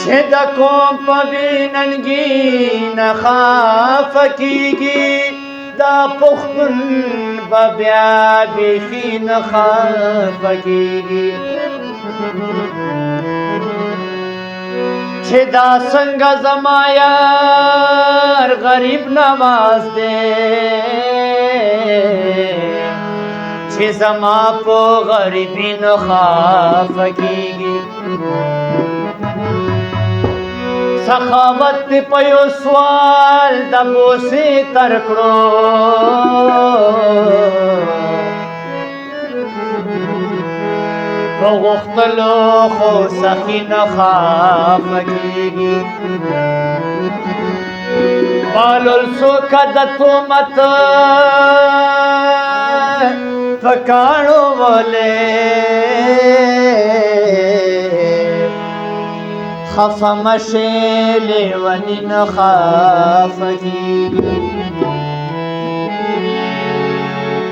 چې د کوم په بېننګي نه خفه کېږي دا پښتون به بیا بیخي نه خفه کېږي چې دا څنګه زما یار غریب نواز دی چې زما په غریبي نه خفه کېږي سخاوت دې په یو سوال د بوسې تر کړو په غوښتلو خو سخي نه خفه کېږي بالل څوکه د تهمت په کاڼو ولې خفه مشې لیوني نه خفه کېږي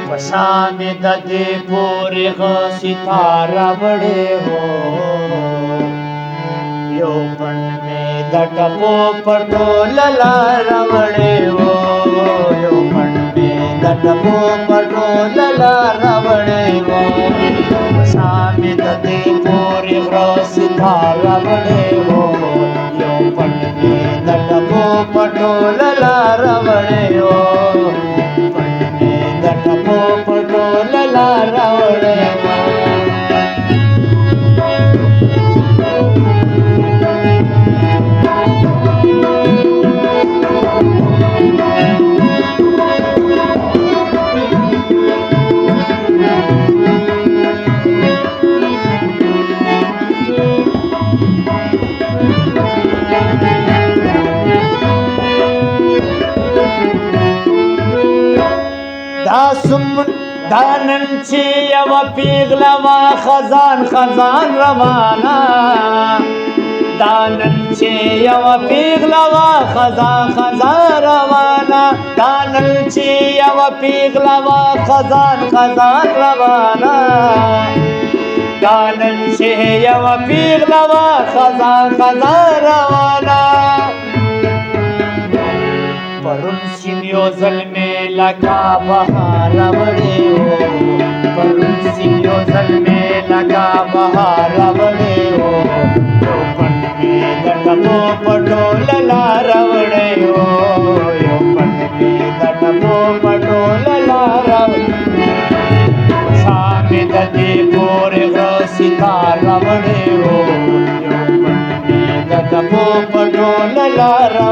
په شان د دې پورې ستاره وړې هو یو پڼ مې د ټپو په ټوله لاره وړې هو یو پڼ مې د ټپو په ټوله لاره وړې هو په شان د دې پورې ستاره وړې هو یو پڼ مې د ټپو په ټوله لاره وړې هو پڼ مې د ټپو په ټوله لاره وړې هو دا نن چې یوه پیغله وه خزان خزان روانه دا نن چې یوه پیغله وه خزان خزان روانه دا نن چې یوه پیغله وه خزان خزان روانه دا نن چې یوه پیغله وه خزان خزان روانه پرون سین یو ظلمې لکه بهار وړې وو پرون سین یو ظلمې لکه بهار وړې وو یو پڼ مې د ټپو په ټوله لاره وړې وو یو پڼ مې د ټپو په ټوله لاره شا مې د دې پورې ستاره وړې وو یو پڼ مې د ټپو په ټوله لاره